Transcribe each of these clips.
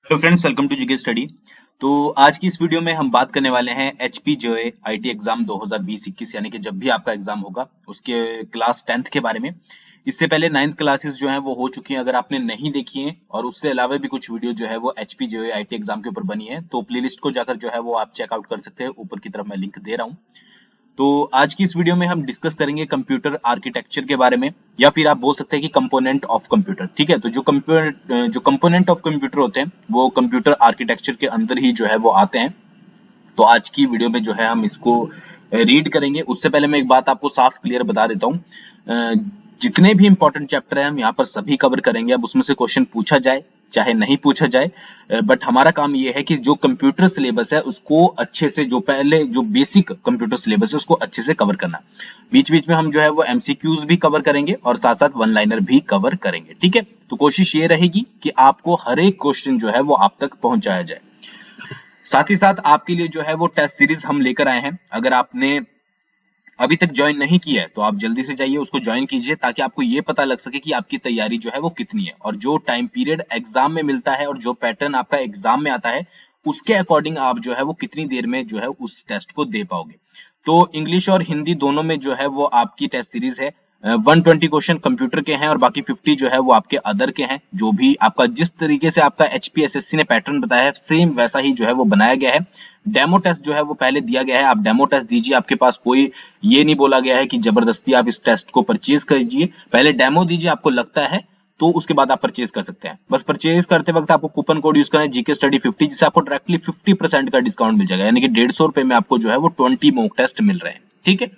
Hello friends, welcome to GK study. तो आज की इस वीडियो में हम बात करने वाले हैं एचपी जो है आईटी एग्जाम 2020-21 यानी कि जब भी आपका एग्जाम होगा उसके क्लास 10th के बारे में। इससे पहले 9th क्लासेस जो हैं वो हो चुकी हैं, अगर आपने नहीं देखी हैं और उससे अलावा भी कुछ वीडियो जो है वो एचपी जो है आईटी एग्जाम के ऊपर बनी है, तो प्लेलिस्ट को जाकर जो है वो आप चेकआउट कर सकते हैं। ऊपर की तरफ मैं लिंक दे रहा हूँ। तो आज की इस वीडियो में हम डिस्कस करेंगे कंप्यूटर आर्किटेक्चर के बारे में, या फिर आप बोल सकते हैं कि कंपोनेंट ऑफ कंप्यूटर। ठीक है, तो जो कंपोनेंट ऑफ कंप्यूटर होते हैं वो कंप्यूटर आर्किटेक्चर के अंदर ही जो है वो आते हैं। तो आज की वीडियो में जो है हम इसको रीड करेंगे। उससे पहले मैं एक बात आपको साफ क्लियर बता देता हूँ, जितने भी इंपॉर्टेंट चैप्टर है हम यहाँ पर सभी कवर करेंगे। अब उसमें से क्वेश्चन पूछा जाए चाहे नहीं पूछा जाए, बट हमारा काम ये है कि जो कंप्यूटर सिलेबस है उसको अच्छे से, जो पहले जो बेसिक कंप्यूटर सिलेबस है उसको अच्छे से कवर करना। बीच बीच में हम जो है वो एमसीक्यूज भी कवर करेंगे और साथ साथ वन लाइनर भी कवर करेंगे। ठीक है, तो कोशिश ये रहेगी कि आपको हर एक क्वेश्चन जो है वो आप तक पहुंचाया जाए। साथ ही साथ आपके लिए जो है वो टेस्ट सीरीज हम लेकर आए हैं। अगर आपने अभी तक ज्वाइन नहीं किया है तो आप जल्दी से जाइए उसको ज्वाइन कीजिए, ताकि आपको ये पता लग सके कि आपकी तैयारी जो है वो कितनी है, और जो टाइम पीरियड एग्जाम में मिलता है और जो पैटर्न आपका एग्जाम में आता है उसके अकॉर्डिंग आप जो है वो कितनी देर में जो है उस टेस्ट को दे पाओगे। तो इंग्लिश और हिंदी दोनों में जो है वो आपकी टेस्ट सीरीज है। 120 क्वेश्चन कंप्यूटर के हैं और बाकी 50 जो है वो आपके अदर के हैं। जो भी आपका जिस तरीके से आपका एचपीएसएससी ने पैटर्न बताया है सेम वैसा ही जो है वो बनाया गया है। डेमो टेस्ट जो है वो पहले दिया गया है, आप डेमो टेस्ट दीजिए। आपके पास कोई ये नहीं बोला गया है कि जबरदस्ती आप इस टेस्ट को परचेज कीजिए, पहले डेमो दीजिए, आपको लगता है तो उसके बाद आप परचेज कर सकते हैं। बस परचेज करते वक्त आपको कूपन कोड यूज करना है जीके स्टडी 50, जिससे आपको डायरेक्टली 50% का डिस्काउंट मिल जाएगा, यानी कि 150 रुपए में आपको जो है वो 20 मॉक टेस्ट मिल रहे हैं। ठीक है,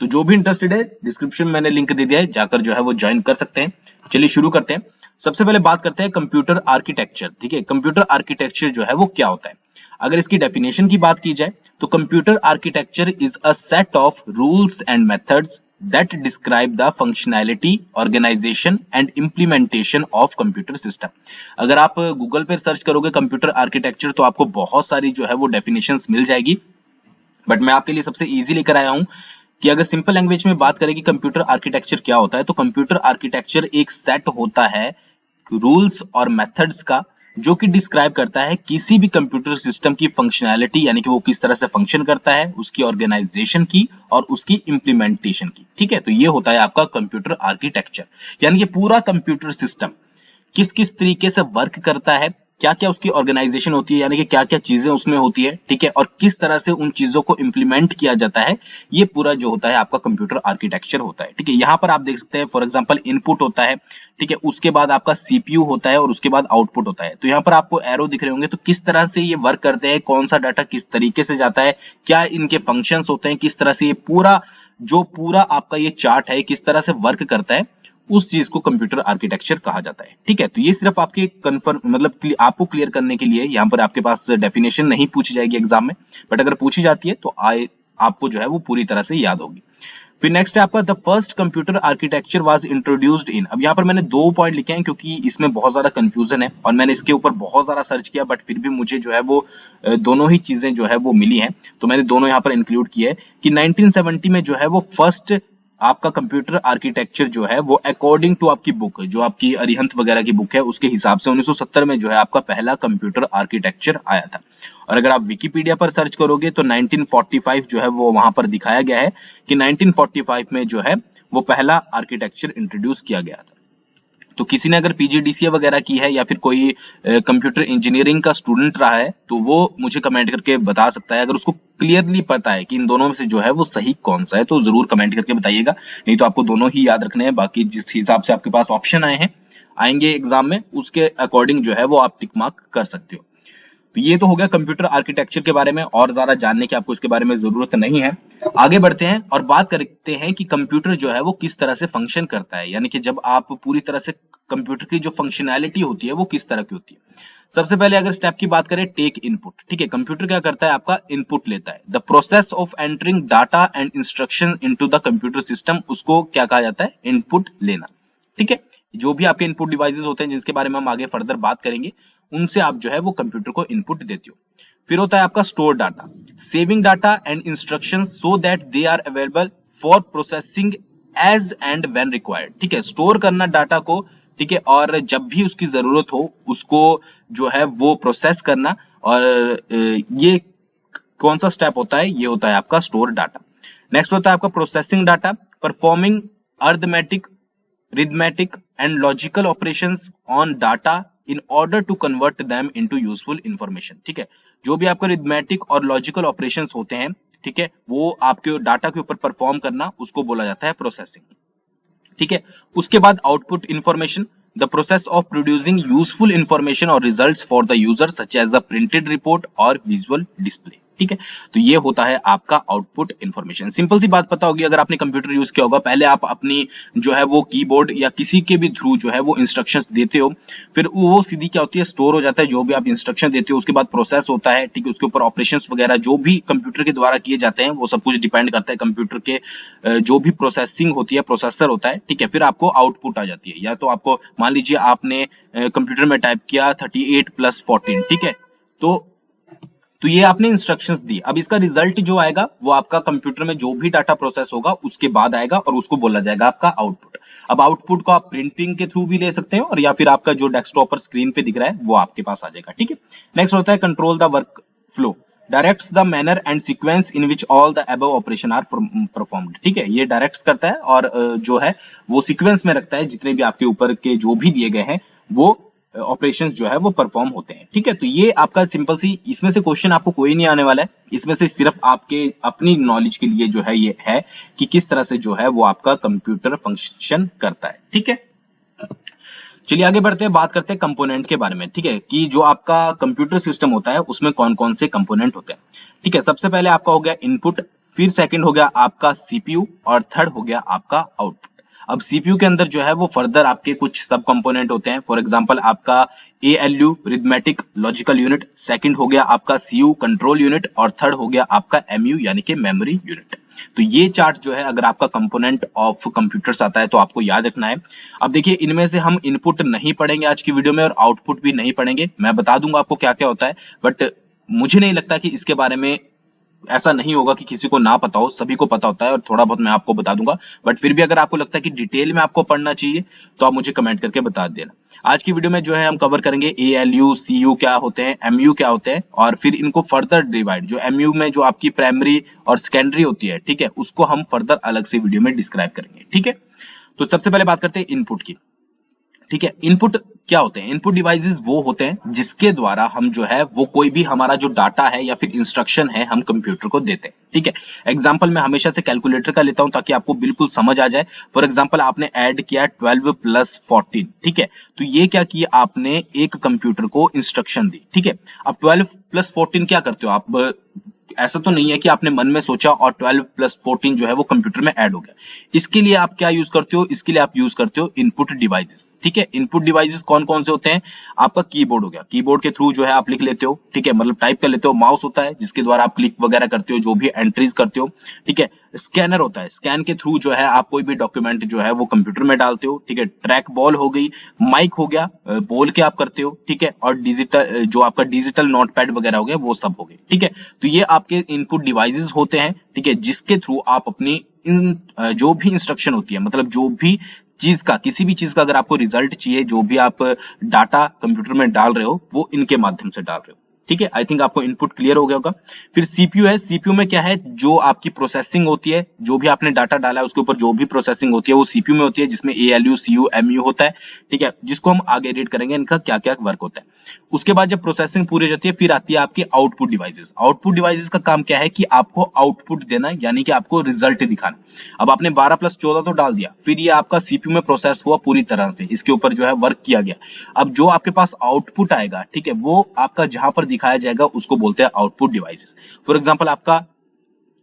तो जो भी इंटरेस्टेड है डिस्क्रिप्शन में मैंने लिंक दे दिया है, जाकर जो है वो ज्वाइन कर सकते हैं। चलिए शुरू करते हैं। सबसे पहले बात करते हैं कंप्यूटर आर्किटेक्चर। ठीक है, कंप्यूटर आर्किटेक्चर जो है वो क्या होता है। अगर इसकी डेफिनेशन की बात की जाए तो computer architecture is a set of rules and methods that describe the functionality, organization and implementation of computer system। अगर आप गूगल पर सर्च करोगे कंप्यूटर आर्किटेक्चर तो आपको बहुत सारी जो है वो डेफिनेशंस मिल जाएगी, बट मैं आपके लिए सबसे इजी लेकर आया हूं कि अगर सिंपल लैंग्वेज में बात करें कि कंप्यूटर आर्किटेक्चर क्या होता है, तो कंप्यूटर आर्किटेक्चर एक सेट होता है रूल्स और मेथड्स का, जो कि डिस्क्राइब करता है किसी भी कंप्यूटर सिस्टम की फंक्शनैलिटी, यानी कि वो किस तरह से फंक्शन करता है, उसकी ऑर्गेनाइजेशन की और उसकी इंप्लीमेंटेशन की। ठीक है, तो ये होता है आपका कंप्यूटर आर्किटेक्चर, यानी कि पूरा कंप्यूटर सिस्टम किस किस तरीके से वर्क करता है, क्या क्या उसकी ऑर्गेनाइजेशन होती है, यानी कि क्या क्या चीजें उसमें होती है। ठीक है, और किस तरह से उन चीजों को इंप्लीमेंट किया जाता है, ये पूरा जो होता है आपका कंप्यूटर आर्किटेक्चर होता है। ठीक है, यहाँ पर आप देख सकते हैं फॉर एग्जांपल इनपुट होता है, ठीक है, उसके बाद आपका सीपीयू होता है और उसके बाद आउटपुट होता है। तो यहाँ पर आपको एरो दिख रहे होंगे, तो किस तरह से ये वर्क करते हैं, कौन सा डाटा किस तरीके से जाता है, क्या इनके फंक्शंस होते हैं, किस तरह से ये पूरा आपका ये चार्ट है किस तरह से वर्क करता है, उस चीज को कंप्यूटर आर्किटेक्चर कहा जाता है। ठीक है, तो ये सिर्फ आपके कंफर्म मतलब आपको क्लियर करने के लिए, यहाँ पर आपके पास डेफिनेशन नहीं पूछी जाएगी एग्जाम में, बट अगर पूछी जाती है तो आपको जो है वो पूरी तरह से याद होगी। फिर नेक्स्ट है आपका the first computer architecture was introduced in. अब यहाँ पर मैंने 2 पॉइंट लिखे हैं क्योंकि इसमें बहुत ज्यादा कंफ्यूजन है और मैंने इसके ऊपर बहुत ज्यादा सर्च किया, बट फिर भी मुझे जो है वो दोनों ही चीजें जो है वो मिली हैं, तो मैंने दोनों यहाँ पर इंक्लूड किए है कि 1970 में जो है वो फर्स्ट आपका कंप्यूटर आर्किटेक्चर जो है वो अकॉर्डिंग टू आपकी बुक, जो आपकी अरिहंत वगैरह की बुक है उसके हिसाब से 1970 में जो है आपका पहला कंप्यूटर आर्किटेक्चर आया था। और अगर आप विकिपीडिया पर सर्च करोगे तो 1945 जो है वो वहां पर दिखाया गया है कि 1945 में जो है वो पहला आर्किटेक्चर इंट्रोड्यूस किया गया था। तो किसी ने अगर पीजीडीसीए वगैरह की है या फिर कोई कंप्यूटर इंजीनियरिंग का स्टूडेंट रहा है तो वो मुझे कमेंट करके बता सकता है। अगर उसको क्लियरली पता है कि इन दोनों में से जो है वो सही कौन सा है तो जरूर कमेंट करके बताइएगा, नहीं तो आपको दोनों ही याद रखने हैं। बाकी जिस हिसाब से आपके पास ऑप्शन आएंगे एग्जाम में उसके अकॉर्डिंग जो है वो आप टिक मार्क कर सकते हो। तो ये तो हो गया कंप्यूटर आर्किटेक्चर के बारे में, और ज्यादा जानने की आपको इसके बारे में जरूरत नहीं है। आगे बढ़ते हैं और बात करते हैं कि कंप्यूटर जो है वो किस तरह से फंक्शन करता है, यानी कि जब आप पूरी तरह से कंप्यूटर की जो फंक्शनैलिटी होती है वो किस तरह की होती है। सबसे पहले अगर स्टेप की बात करें, टेक इनपुट। ठीक है, कंप्यूटर क्या करता है, आपका इनपुट लेता है। The process of entering data and instruction into the computer system, उसको क्या कहा जाता है, इनपुट लेना। ठीक है, जो भी आपके इनपुट डिवाइसेस होते हैं जिसके बारे में हम आगे फर्दर बात करेंगे, उनसे आप जो है वो कंप्यूटर को इनपुट देते हो। फिर होता है आपका store data, saving data and instruction so that they are available for processing as and when required. ठीक है, स्टोर करना डाटा को ठीक है, और जब भी उसकी जरूरत हो उसको जो है वो प्रोसेस करना। और ये कौन सा स्टेप होता है? ये होता है आपका स्टोर डाटा। नेक्स्ट होता है आपका processing data, performing arithmetic, rithmetic and logical operations on data in order to convert them into useful information. ठीक है, जो भी आपका रिथमेटिक और लॉजिकल ऑपरेशंस होते हैं, ठीक है, वो आपके डाटा के ऊपर परफॉर्म करना, उसको बोला जाता है प्रोसेसिंग। ठीक है, उसके बाद output information, the process of producing useful information और results for the user such as the printed report और विजुअल डिस्प्ले। ठीक है, तो ये होता है आपका आउटपुट इंफॉर्मेशन। सिंपल सी बात पता होगी, अगर आपने कंप्यूटर यूज किया होगा, पहले आप अपनी जो है वो कीबोर्ड या किसी के भी थ्रू जो है वो इंस्ट्रक्शंस देते हो, फिर वो सीधी क्या होती है, स्टोर हो जाता है। जो भी आप इंस्ट्रक्शन देते हो उसके बाद प्रोसेस होता है, ठीक है, उसके ऊपर ऑपरेशंस वगैरह जो भी कंप्यूटर के द्वारा किए जाते हैं वो सब कुछ डिपेंड करता है कंप्यूटर के जो भी प्रोसेसिंग होती है, प्रोसेसर होता है। ठीक है, फिर आपको आउटपुट आ जाती है, या तो आपको मान लीजिए आपने कंप्यूटर में टाइप किया 38 + 14, ठीक है, तो ये आपने इंस्ट्रक्शंस दी। अब इसका रिजल्ट जो आएगा वो आपका कंप्यूटर में जो भी डाटा प्रोसेस होगा उसके बाद आएगा और उसको बोला जाएगा आपका आउटपुट। अब आउटपुट को आप प्रिंटिंग के थ्रू भी ले सकते हैं, और या फिर आपका जो डेस्कटॉप पर स्क्रीन पे दिख रहा है वो आपके पास आ जाएगा। ठीक है, नेक्स्ट होता है control the work flow, directs the manner and sequence in which all the above operation are performed. ठीक है, ये डायरेक्ट्स करता है और जो है वो सीक्वेंस में रखता है, जितने भी आपके ऊपर के जो भी दिए गए हैं वो ऑपरेशंस जो है वो परफॉर्म होते हैं। ठीक है, तो ये आपका सिंपल सी, इसमें से क्वेश्चन आपको कोई नहीं आने वाला है, इसमें से सिर्फ आपके अपनी नॉलेज के लिए जो है ये है कि किस तरह से जो है वो आपका कंप्यूटर फंक्शन करता है। ठीक है, चलिए आगे बढ़ते हैं, बात करते हैं कंपोनेंट के बारे में। ठीक है, कि जो आपका कंप्यूटर सिस्टम होता है उसमें कौन कौन से कंपोनेंट होते हैं। ठीक है, सबसे पहले आपका हो गया इनपुट, फिर सेकंड हो गया आपका सीपीयू, और थर्ड हो गया आपका आउटपुट। अब सीपीयू के अंदर जो है वो फर्दर आपके कुछ सब कंपोनेंट होते हैं। फॉर एग्जांपल आपका ALU arithmetic logical unit, second हो गया आपका सीयू कंट्रोल यूनिट, और थर्ड हो गया आपका एमयू यानी कि मेमोरी यूनिट। तो ये चार्ट जो है अगर आपका कंपोनेंट ऑफ कंप्यूटर्स आता है तो आपको याद रखना है। अब देखिए, इनमें से हम इनपुट नहीं पढ़ेंगे आज की वीडियो में और आउटपुट भी नहीं पढ़ेंगे, मैं बता दूंगा आपको क्या क्या होता है, बट मुझे नहीं लगता कि इसके बारे में ऐसा नहीं होगा कि किसी को ना पता हो, सभी को पता होता है और थोड़ा बहुत मैं आपको बता दूंगा। बट फिर भी अगर आपको लगता है कि डिटेल में आपको पढ़ना चाहिए तो आप मुझे कमेंट करके बता देना। आज की वीडियो में जो है हम कवर करेंगे एएलयू, सीयू क्या होते हैं, एमयू क्या होते हैं, और फिर इनको फर्दर डिवाइड, जो एमयू में जो आपकी प्राइमरी और सेकेंडरी होती है, ठीक है, उसको हम फर्दर अलग से वीडियो में डिस्क्राइब करेंगे। ठीक है, तो सबसे पहले बात करते हैं इनपुट की। ठीक है, इनपुट क्या होते हैं? इनपुट डिवाइसेस वो होते हैं जिसके द्वारा हम जो है वो कोई भी हमारा जो डाटा है या फिर इंस्ट्रक्शन है हम कंप्यूटर को देते हैं। ठीक है, एग्जांपल मैं हमेशा से कैलकुलेटर का लेता हूं ताकि आपको बिल्कुल समझ आ जाए। फॉर एग्जांपल आपने ऐड किया 12 + 14, ठीक है, तो ये क्या किया आपने, एक कंप्यूटर को इंस्ट्रक्शन दी। ठीक है, अब 12 + 14 क्या करते हो आप, ऐसा तो नहीं है कि आपने मन में सोचा और 12 + 14 जो है वो कंप्यूटर में ऐड हो गया। इसके लिए आप क्या यूज करते हो, इसके लिए आप यूज करते हो इनपुट डिवाइसेस। ठीक है, इनपुट डिवाइसेस कौन कौन से होते हैं? आपका कीबोर्ड हो गया, कीबोर्ड के थ्रू जो है आप लिख लेते हो, ठीक है, मतलब टाइप कर लेते हो। माउस होता है जिसके द्वारा आप क्लिक वगैरह करते हो, जो भी एंट्रीज करते हो। ठीक है, स्कैनर होता है, स्कैन के थ्रू जो है आप कोई भी डॉक्यूमेंट जो है वो कंप्यूटर में डालते हो। ठीक है, ट्रैक बॉल हो गई, माइक हो गया, बोल के आप करते हो। ठीक है, और डिजिटल जो आपका डिजिटल नोटपैड वगैरह हो गया वो सब हो गए। ठीक है, तो ये आपके इनपुट डिवाइसेस होते हैं। ठीक है, जिसके थ्रू आप अपनी इन जो भी इंस्ट्रक्शन होती है, मतलब जो भी चीज का, किसी भी चीज का अगर आपको रिजल्ट चाहिए, जो भी आप डाटा कंप्यूटर में डाल रहे हो वो इनके माध्यम से डाल रहे हो। ठीक है, आई थिंक आपको इनपुट क्लियर हो गया होगा। फिर सीपीयू है, सीपीयू में क्या है, जो आपकी प्रोसेसिंग होती है, जो भी आपने डाटा डाला है उसके ऊपर जो भी प्रोसेसिंग होती है वो सीपीयू में होती है, जिसमें एएलयू, सीयू, एमयू होता है। ठीक है, जिसको हम आगे रीड करेंगे इनका क्या क्या वर्क होता है। उसके बाद जब प्रोसेसिंग पूरी हो जाती है फिर आती है आपकी आउटपुट डिवाइसेस। आउटपुट डिवाइसेस का काम क्या है कि आपको आउटपुट देना, यानी कि आपको रिजल्ट दिखाना। अब आपने 12 + 14 तो डाल दिया, फिर ये आपका सीपीयू में प्रोसेस हुआ पूरी तरह से, इसके ऊपर जो है वर्क किया गया। अब जो आपके पास आउटपुट आएगा, ठीक है, वो आपका जहां पर दिखाया जाएगा उसको बोलते हैं आउटपुट डिवाइसेस। फॉर एग्जांपल आपका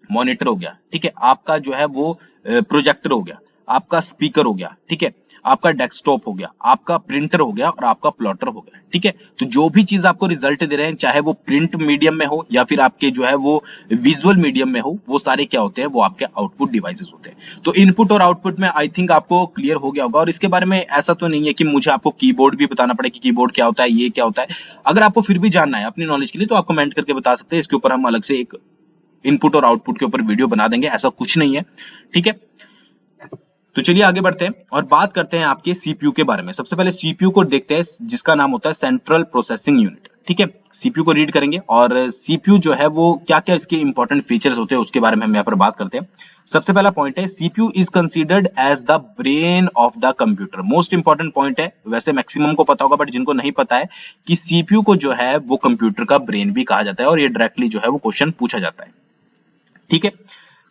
मॉनिटर हो गया, ठीक है, आपका जो है वो प्रोजेक्टर हो गया, आपका स्पीकर हो गया, ठीक है, आपका डेस्कटॉप हो गया, आपका प्रिंटर हो गया और आपका प्लॉटर हो गया। ठीक है, तो जो भी चीज आपको रिजल्ट दे रहे हैं, चाहे वो प्रिंट मीडियम में हो या फिर आपके जो है वो विजुअल मीडियम में हो, वो सारे क्या होते हैं, वो आपके आउटपुट डिवाइसेस होते हैं। तो इनपुट और आउटपुट में आई थिंक आपको क्लियर हो गया होगा। और इसके बारे में ऐसा तो नहीं है कि मुझे आपको कीबोर्ड भी बताना पड़े कि कीबोर्ड क्या होता है, ये क्या होता है। अगर आपको फिर भी जानना है अपनी नॉलेज के लिए तो आप कमेंट करके बता सकते हैं, इसके ऊपर हम अलग से एक इनपुट और आउटपुट के ऊपर वीडियो बना देंगे, ऐसा कुछ नहीं है। ठीक है, तो चलिए आगे बढ़ते हैं और बात करते हैं आपके सीपीयू के बारे में। सबसे पहले सीपीयू को देखते हैं, जिसका नाम होता है सेंट्रल प्रोसेसिंग यूनिट। ठीक है, सीपीयू को रीड करेंगे और सीपीयू जो है वो क्या क्या इसके इंपॉर्टेंट फीचर्स होते हैं उसके बारे में हम यहाँ पर बात करते हैं। सबसे पहला पॉइंट है, CPU is considered as the brain of the computer. Most important point है, वैसे मैक्सिमम को पता होगा बट जिनको नहीं पता है कि सीपीयू को जो है वो कंप्यूटर का ब्रेन भी कहा जाता है और ये डायरेक्टली जो है वो क्वेश्चन पूछा जाता है। ठीक है,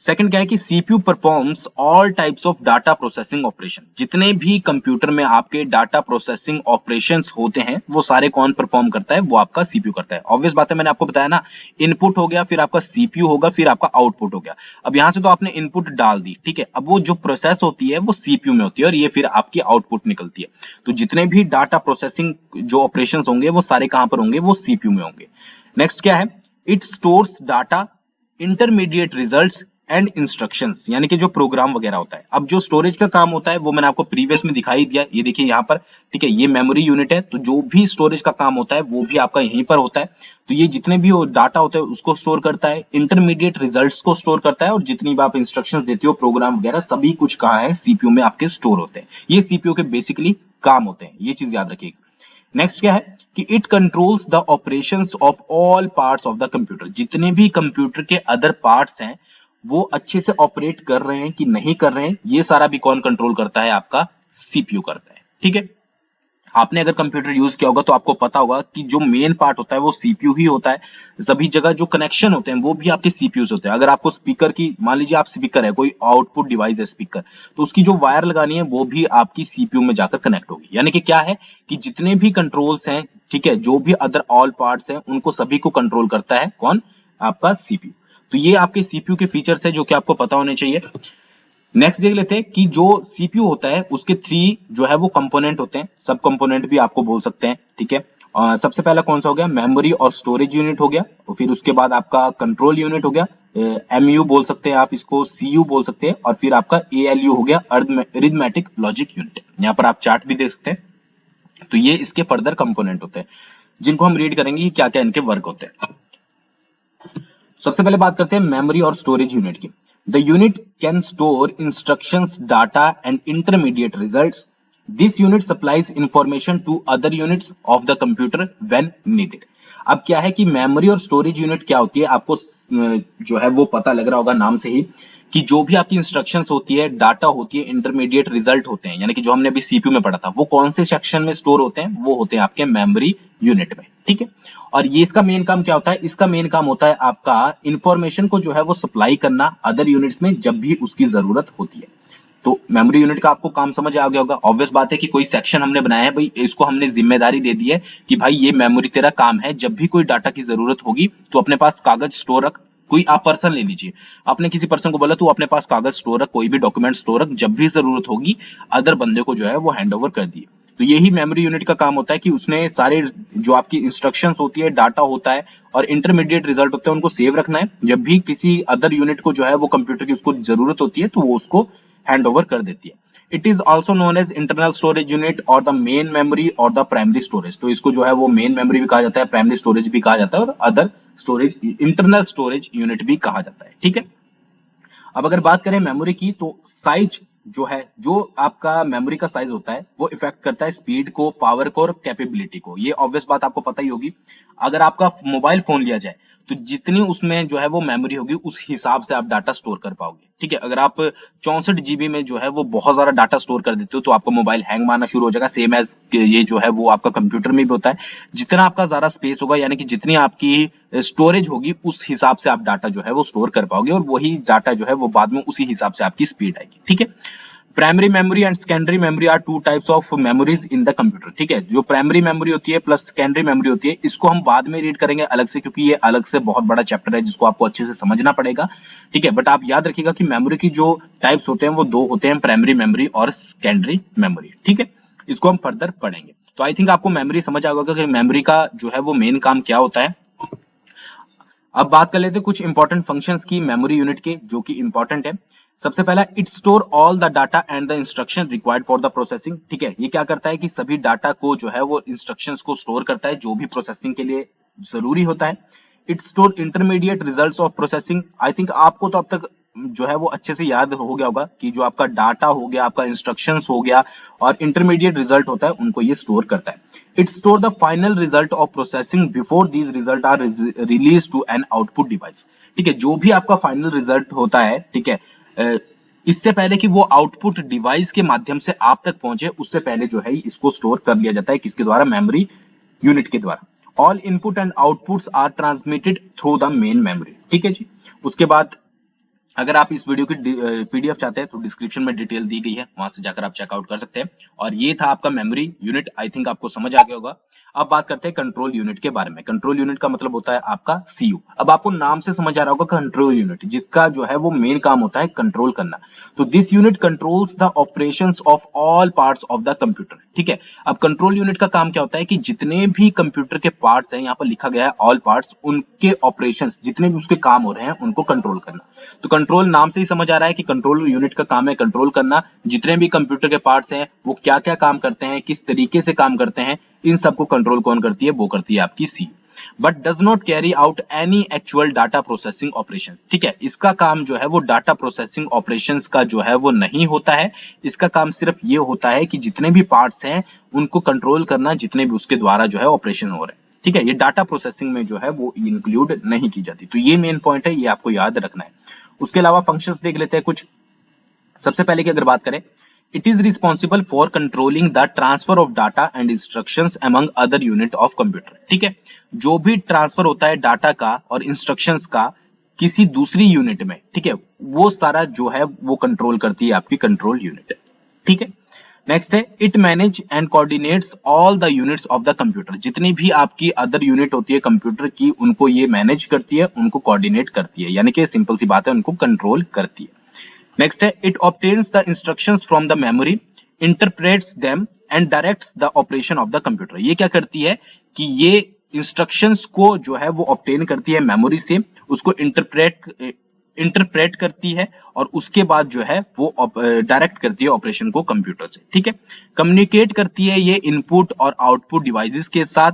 सेकंड क्या है कि CPU performs all types of data processing operation. जितने भी कंप्यूटर में आपके डाटा प्रोसेसिंग ऑपरेशंस होते हैं वो सारे कौन परफॉर्म करता है, वो आपका सीपीयू करता है। ऑब्वियस बात है, मैंने आपको बताया ना, इनपुट हो गया, फिर आपका सीपीयू होगा, फिर आपका आउटपुट हो गया। अब यहां से तो आपने इनपुट डाल दी, ठीक है, अब वो जो प्रोसेस होती है वो सीपीयू में होती है और ये फिर आपकी आउटपुट निकलती है। तो जितने भी डाटा प्रोसेसिंग जो ऑपरेशंस होंगे वो सारे कहां पर होंगे, वो सीपीयू में होंगे। नेक्स्ट क्या है, it stores data, intermediate results and instructions, यानी कि जो प्रोग्राम वगैरह होता है। अब जो स्टोरेज का काम होता है वो मैंने आपको प्रीवियस में दिखाई दिया, ये देखिए यहाँ पर, ठीक है, ये मेमोरी यूनिट है, तो जो भी स्टोरेज का काम होता है वो भी आपका यहीं पर होता है। तो ये जितने भी डाटा होते हैं उसको स्टोर करता है, इंटरमीडिएट रिजल्ट्स को स्टोर करता है और जितनी भी आप इंस्ट्रक्शंस देते हो, प्रोग्राम वगैरह, सभी कुछ कहाँ है, सीपीयू में आपके स्टोर होते हैं। ये सीपीयू के बेसिकली काम होते हैं, ये चीज याद रखिएगा। नेक्स्ट क्या है कि it controls the operations of all parts of the computer. जितने भी कंप्यूटर के अदर पार्ट्स हैं वो अच्छे से ऑपरेट कर रहे हैं कि नहीं कर रहे हैं, ये सारा भी कौन कंट्रोल करता है, आपका सीपीयू करता है। ठीक है, आपने अगर कंप्यूटर यूज किया होगा तो आपको पता होगा कि जो मेन पार्ट होता है वो सीपीयू ही होता है। सभी जगह जो कनेक्शन होते हैं वो भी आपके सीपीयू से होते हैं। अगर आपको स्पीकर की, मान लीजिए आप स्पीकर है, कोई आउटपुट डिवाइस है स्पीकर, तो उसकी जो वायर लगानी है वो भी आपकी सीपीयू में जाकर कनेक्ट होगी। यानी कि क्या है कि जितने भी कंट्रोल्स हैं, ठीक है, जो भी अदर ऑल पार्ट्स हैं, उनको सभी को कंट्रोल करता है कौन, आपका सीपीयू। तो ये आपके सीपीयू के फीचर्स है जो कि आपको पता होने चाहिए। नेक्स्ट देख लेते हैं कि जो सीपीयू होता है उसके 3 जो है वो कंपोनेंट होते हैं, सब कंपोनेंट भी आपको बोल सकते हैं। ठीक है, सबसे पहला कौन सा हो गया, मेमोरी और स्टोरेज यूनिट हो गया, और फिर उसके बाद आपका कंट्रोल यूनिट हो गया, एमयू बोल सकते हैं आप इसको, सीयू बोल सकते हैं, और फिर आपका एएलयू हो गया, अरिथमेटिक लॉजिक यूनिट। यहाँ पर आप चार्ट भी देख सकते हैं। तो ये इसके फर्दर कंपोनेंट होते हैं जिनको हम रीड करेंगे क्या क्या इनके वर्क होते हैं। सबसे पहले बात करते हैं मेमोरी और स्टोरेज यूनिट की। The unit can store instructions, data, and intermediate results. This unit supplies information to other units of the computer when needed. अब क्या है कि मेमोरी और स्टोरेज यूनिट क्या होती है, आपको जो है वो पता लग रहा होगा नाम से ही, कि जो भी आपकी इंस्ट्रक्शंस होती है, डाटा होती है, इंटरमीडिएट रिजल्ट होते हैं, यानी कि जो हमने अभी सीपीयू में पढ़ा था, वो कौन से सेक्शन में स्टोर होते हैं, वो होते हैं आपके मेमोरी यूनिट में। ठीक है, और ये इसका मेन काम क्या होता है, इसका मेन काम होता है आपका इंफॉर्मेशन को जो है वो सप्लाई करना अदर यूनिट्स में जब भी उसकी जरूरत होती है। तो मेमोरी यूनिट का आपको काम समझ आ गया होगा। ऑब्वियस बात है कि कोई सेक्शन हमने बनाया है भाई, इसको हमने जिम्मेदारी दे दी है कि भाई ये मेमोरी तेरा काम है, जब भी कोई डाटा की जरूरत होगी तो अपने पास कागज स्टोर रख। कोई आप पर्सन ले लीजिए, आपने किसी पर्सन को बोला तो अपने पास कागज स्टोर रख, कोई भी डॉक्यूमेंट स्टोर रख, जब भी जरूरत होगी अदर बंदे को जो है वो हैंड ओवर कर दिए। तो यही मेमोरी यूनिट का काम होता है कि उसने सारे जो आपकी इंस्ट्रक्शंस होती है, डाटा होता है और इंटरमीडिएट रिजल्ट होते हैं, उनको सेव रखना है। जब भी किसी अदर यूनिट को जो है वो कंप्यूटर की उसको जरूरत होती है तो वो उसको हैंड ओवर कर देती है। It is also known as internal storage unit और द मेन मेमोरी और द प्राइमरी स्टोरेज। तो इसको जो है वो मेन मेमोरी भी कहा जाता है, प्राइमरी स्टोरेज भी कहा जाता है और other storage, internal storage unit भी कहा जाता है। ठीक है, अब अगर बात करें मेमोरी की, तो साइज जो है, जो आपका मेमोरी का साइज होता है वो इफेक्ट करता है स्पीड को, पावर को और कैपेबिलिटी को। ये ऑब्वियस बात आपको पता ही होगी। अगर आपका मोबाइल फोन लिया जाए तो जितनी उसमें जो है वो मेमोरी होगी उस हिसाब से आप डाटा स्टोर कर पाओगे। ठीक है, अगर आप 64 जीबी में जो है वो बहुत सारा डाटा स्टोर कर देते हो तो आपका मोबाइल हैंग मारना शुरू हो जाएगा। सेम एज ये जो है वो आपका कंप्यूटर में भी होता है, जितना आपका ज्यादा स्पेस होगा, यानी कि जितनी आपकी स्टोरेज होगी उस हिसाब से आप डाटा जो है वो स्टोर कर पाओगे और वही डाटा जो है वो बाद में उसी हिसाब से आपकी स्पीड आएगी। ठीक है, primary memory and secondary memory are 2 types of memories in the computer. ठीक है, जो प्राइमरी मेमोरी होती है प्लस सेकेंडरी मेमोरी होती है, इसको हम बाद में रीड करेंगे अलग से, क्योंकि ये अलग से बहुत बड़ा चैप्टर है जिसको आपको अच्छे से समझना पड़ेगा। ठीक है, बट आप याद रखिएगा कि मेमोरी की जो टाइप्स होते हैं वो 2 होते हैं, प्राइमरी मेमोरी और सेकेंडरी मेमोरी। ठीक है, इसको हम फर्दर पढ़ेंगे। तो आई थिंक आपको मेमोरी समझ आ गया कि मेमोरी का जो है वो मेन काम क्या होता है। अब बात कर लेते हैं कुछ इंपॉर्टेंट फंक्शंस की मेमोरी यूनिट के, जो कि इंपॉर्टेंट है। सबसे पहला, it store all the data and the instruction required for the processing. ठीक है, ये क्या करता है कि सभी डाटा को जो है वो इंस्ट्रक्शंस को स्टोर करता है जो भी प्रोसेसिंग के लिए जरूरी होता है। It store intermediate results of processing. I think आपको तो अब तक जो है वो अच्छे से याद हो गया होगा कि जो आपका डाटा हो गया, आपका इंस्ट्रक्शंस हो गया और इंटरमीडिएट रिजल्ट होता है, उनको ये स्टोर करता है। It store the final result of processing before these result are release to an output device. ठीक है, जो भी आपका फाइनल रिजल्ट होता है, ठीक है, इससे पहले कि वो आउटपुट डिवाइस के माध्यम से आप तक पहुंचे, उससे पहले जो है इसको स्टोर कर लिया जाता है, किसके द्वारा? मेमोरी यूनिट के द्वारा। All input and outputs are transmitted through the main memory. ठीक है जी। उसके बाद अगर आप इस वीडियो की पीडीएफ चाहते हैं तो डिस्क्रिप्शन में डिटेल दी गई है, वहां से जाकर आप चेकआउट कर सकते हैं। और ये था आपका मेमोरी यूनिट, आई थिंक आपको समझ आ गया होगा। अब बात करते हैं कंट्रोल यूनिट के बारे में। कंट्रोल यूनिट का मतलब होता है आपका सीयू। अब आपको नाम से समझ आ रहा होगा कंट्रोल यूनिट, जिसका जो है वो मेन काम होता है कंट्रोल करना। तो this unit controls the operations of all parts of the computer. ठीक है, अब कंट्रोल यूनिट का काम क्या होता है कि जितने भी कंप्यूटर के पार्ट्स हैं, यहाँ पर लिखा गया है ऑल पार्ट्स, उनके ऑपरेशंस, जितने भी उसके काम हो रहे हैं, उनको कंट्रोल करना। तो कंट्रोल नाम से ही समझ आ रहा है कि कंट्रोल यूनिट का काम है कंट्रोल करना। जितने भी कंप्यूटर के पार्ट्स हैं वो क्या क्या काम करते हैं, किस तरीके से काम करते हैं, इन सबको कंट्रोल कौन करती है? वो करती है आपकी C. But does not carry out any actual data processing operation. ठीक है, इसका काम जो है वो डाटा प्रोसेसिंग ऑपरेशंस का जो है वो नहीं होता है। इसका काम सिर्फ ये होता है कि जितने भी पार्ट्स हैं उनको कंट्रोल करना, जितने भी उसके द्वारा जो है ऑपरेशन हो रहे हैं। ठीक है, ये डाटा प्रोसेसिंग में जो है वो इंक्लूड नहीं की जाती। तो ये मेन पॉइंट है, ये आपको याद रखना है। उसके अलावा फंक्शंस देख लेते हैं कुछ। सबसे पहले की अगर बात करें, it is responsible for controlling the transfer of data and instructions among other unit of computer. ठीक है, जो भी ट्रांसफर होता है डाटा का और इंस्ट्रक्शंस का किसी दूसरी यूनिट में, ठीक है, वो सारा जो है वो कंट्रोल करती है आपकी कंट्रोल यूनिट। ठीक है, नेक्स्ट है, it manage and coordinates all the units of the computer. जितनी भी आपकी अदर यूनिट होती है कंप्यूटर की, उनको ये मैनेज करती है, उनको कोऑर्डिनेट करती है, यानी कि सिंपल सी बात है, उनको कंट्रोल करती है। नेक्स्ट है, it obtains the instructions from the memory, interprets them and directs the operation of the computer. ये क्या करती है कि ये इंस्ट्रक्शंस को जो है वो ऑब्टेन करती है मेमोरी से, उसको इंटरप्रेट करती है और उसके बाद जो है वो डायरेक्ट करती है ऑपरेशन को कंप्यूटर से। ठीक है, कम्युनिकेट करती है ये इनपुट और आउटपुट डिवाइसेस के साथ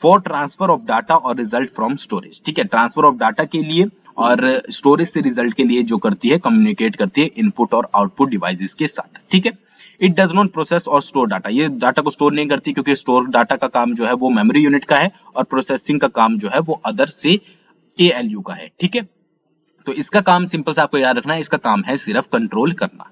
फॉर ट्रांसफर ऑफ डाटा और रिजल्ट फ्रॉम स्टोरेज। ठीक है, ट्रांसफर ऑफ डाटा के लिए और स्टोरेज से रिजल्ट के लिए जो करती है, कम्युनिकेट करती है इनपुट और आउटपुट डिवाइसेस के साथ। ठीक है, इट डज नॉट प्रोसेस और स्टोर डाटा। ये डाटा को स्टोर नहीं करती, क्योंकि स्टोर डाटा का काम जो है वो मेमोरी यूनिट का है और प्रोसेसिंग का काम जो है वो अदर से एएलयू का है। ठीक है, तो इसका काम सिंपल से आपको याद रखना है, इसका काम है सिर्फ कंट्रोल करना।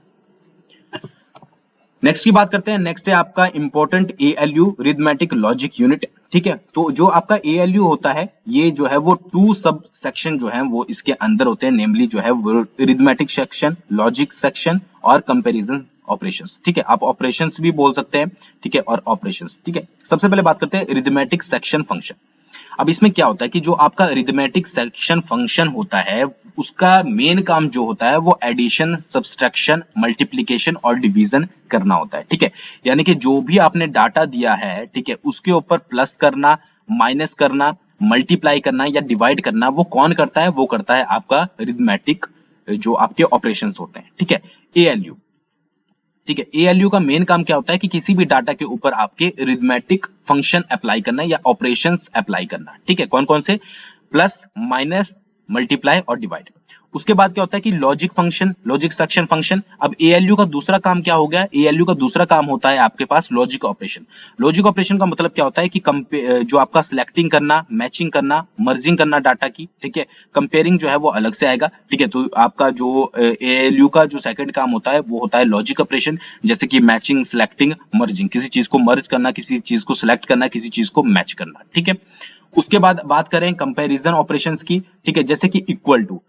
नेक्स्ट की बात करते हैं। नेक्स्ट है आपका important ALU, arithmetic logic unit. ठीक है, तो जो आपका एएलयू होता है, ये जो है वो 2 सब सेक्शन जो है वो इसके अंदर होते हैं, नेमली जो है वो रिथमेटिक सेक्शन, लॉजिक सेक्शन और कंपैरिजन ऑपरेशंस। ठीक है, आप ऑपरेशंस भी बोल सकते हैं। ठीक है, और ऑपरेशंस। ठीक है, सबसे पहले बात करते हैं रिथमेटिक सेक्शन फंक्शन। अब इसमें क्या होता है कि जो आपका रिथमेटिक सेक्शन फंक्शन होता है, उसका मेन काम जो होता है वो एडिशन, सब्सट्रैक्शन, मल्टीप्लिकेशन और डिवीजन करना होता है। ठीक है, यानी कि जो भी आपने डाटा दिया है, ठीक है, उसके ऊपर प्लस करना, माइनस करना, मल्टीप्लाई करना या डिवाइड करना, वो कौन करता है? वो करता है आपका रिथमेटिक जो आपके ऑपरेशंस होते हैं। ठीक है, एएलयू। ठीक है, एएलयू का मेन काम क्या होता है कि किसी भी डाटा के ऊपर आपके रिथमेटिक फंक्शन अप्लाई करना या ऑपरेशंस अप्लाई करना। ठीक है, कौन कौन से? प्लस, माइनस, मल्टीप्लाई और डिवाइड। उसके बाद क्या होता है कि logic function, logic section function. अब एएलयू का दूसरा काम क्या हो गया? एएलयू का दूसरा काम होता है आपके पास लॉजिक ऑपरेशन। लॉजिक ऑपरेशन का मतलब क्या होता है कि जो आपका सिलेक्टिंग करना, मैचिंग करना, मर्जिंग करना डाटा की। ठीक है, कंपेयरिंग जो है वो अलग से आएगा। ठीक है, तो आपका जो एएलयू का जो सेकंड काम होता है वो होता है लॉजिक ऑपरेशन, जैसे कि मैचिंग, सिलेक्टिंग, मर्जिंग, किसी चीज को मर्ज करना, किसी चीज को सिलेक्ट करना, किसी चीज को मैच करना। ठीक है, उसके बाद बात करें कंपैरिजन ऑपरेशंस की। ठीक है, जैसे कि इक्वल टू।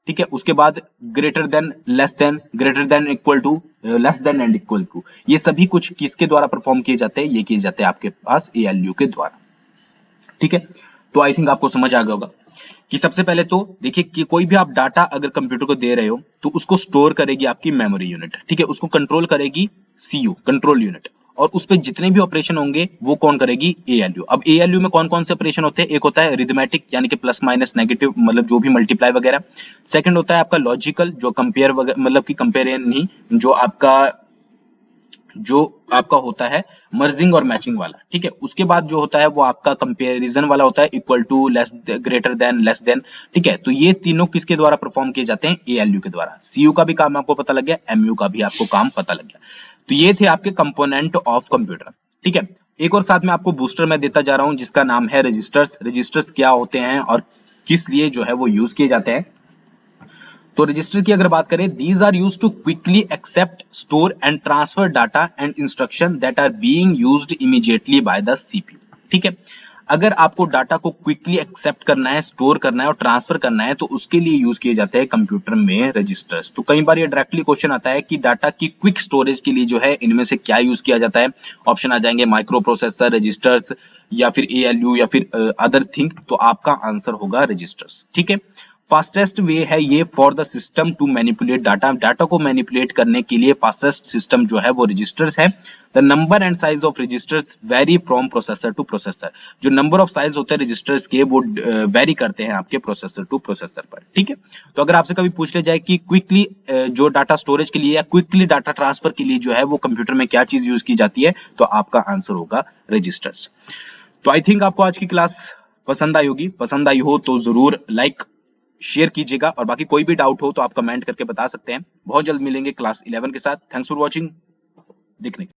ठीक है, उसके बाद greater than, less than, greater than, equal to, less than and equal to. ये सभी कुछ किसके द्वारा परफॉर्म किए जाते हैं? ये किए जाते हैं आपके पास एएलयू के द्वारा। ठीक है, तो आई थिंक आपको समझ आ गया होगा कि सबसे पहले तो देखिए कि कोई भी आप डाटा अगर कंप्यूटर को दे रहे हो तो उसको स्टोर करेगी आपकी मेमोरी यूनिट। ठीक है, उसको कंट्रोल करेगी सीयू, कंट्रोल यूनिट, और उस पे जितने भी ऑपरेशन होंगे वो कौन करेगी? एएलयू। अब एएलयू में कौन कौन से ऑपरेशन होते हैं? एक होता है रिथमेटिक, यानी कि प्लस, माइनस, नेगेटिव, मतलब जो भी मल्टीप्लाई वगैरह। सेकंड होता है आपका लॉजिकल, जो कंपेयर मतलब कि कंपेयर नहीं, जो आपका जो आपका होता है मर्जिंग और मैचिंग वाला, ठीक है। उसके बाद जो होता है वो आपका कंपैरिजन वाला होता है, equal to, less, greater than, less than, ठीक है। तो ये तीनों किसके द्वारा परफॉर्म किए जाते हैं? एएलयू के द्वारा। सीयू का भी काम आपको पता लग गया, एमयू का भी आपको काम पता लग गया। तो ये थे आपके कंपोनेंट ऑफ कंप्यूटर, ठीक है। एक और साथ में आपको बूस्टर में देता जा रहा हूं जिसका नाम है रजिस्टर्स। रजिस्टर्स क्या होते हैं और किस लिए जो है वो यूज किए जाते हैं? तो रजिस्टर की अगर बात करें, these are use to quickly accept, store and transfer data and instruction that are being used immediately by the CPU, ठीक है। अगर आपको डाटा को क्विकली एक्सेप्ट करना है, स्टोर करना है और ट्रांसफर करना है तो उसके लिए यूज किए जाते हैं कंप्यूटर में रजिस्टर्स। तो कई बार ये डायरेक्टली क्वेश्चन आता है कि डाटा की क्विक स्टोरेज के लिए जो है इनमें से क्या यूज किया जाता है। ऑप्शन आ जाएंगे माइक्रो प्रोसेसर, रजिस्टर्स, या फिर एएलयू, या फिर अदर थिंग। तो आपका आंसर होगा रजिस्टर्स, ठीक है। फास्टेस्ट वे है ये for the system to manipulate data. Data को मैनिपुलेट करने के लिए फास्टेस्ट सिस्टम जो है वो रजिस्टर्स है। The number and size of registers vary from processor to processor. जो नंबर ऑफ साइज होते हैं रजिस्टर्स के वो वेरी करते हैं आपके प्रोसेसर टू प्रोसेसर पर, ठीक है। तो अगर आपसे कभी पूछ ले जाए कि क्विकली जो डाटा स्टोरेज के लिए या क्विकली डाटा ट्रांसफर के लिए जो है वो कंप्यूटर में क्या चीज यूज की जाती है, तो आपका आंसर होगा रजिस्टर्स। तो आई थिंक आपको आज की क्लास पसंद आई होगी। पसंद आई हो तो जरूर लाइक शेयर कीजिएगा, और बाकी कोई भी डाउट हो तो आप कमेंट करके बता सकते हैं। बहुत जल्द मिलेंगे क्लास 11 के साथ। थैंक्स फॉर वॉचिंग, देखने के लिए।